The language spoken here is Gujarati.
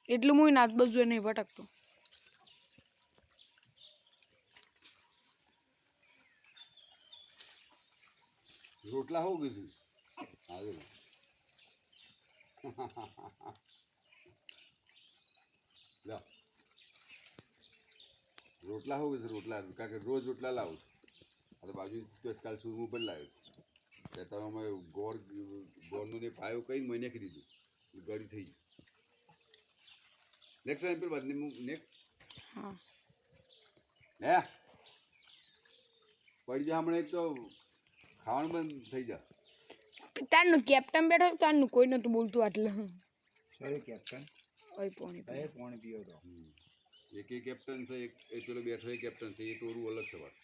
એટલું હું નાત બધું નહીં ભટકતો. રોટલા હો ગયું આવે લો રોટલા હો ગયું રોટલા કારણ કે રોજ રોટલા લાવું આ તો બાજુ કાલ સુરમું પણ લાવ્યો ત્યાં તમે અમે ગોળનું ને પાયો કઈ મહિને કરી દીધું ગળી થઈ ગઈ નેક્સ્ટ ટાઈમ પર બદલી નેક્સ્ટ હા હે પડી જા હમણાં એક તો ખાવાનું બંધ થઈ જા તારનું કેપ્ટન બેઠો તારનું કોઈ નતું બોલતું આટલે સોરી કેપ્ટન ઓય પોણી પાણી પીવો તો એક કેપ્ટન છે એક પેલો બેઠો એ કેપ્ટન છે એ ટોરું અલગ સવાર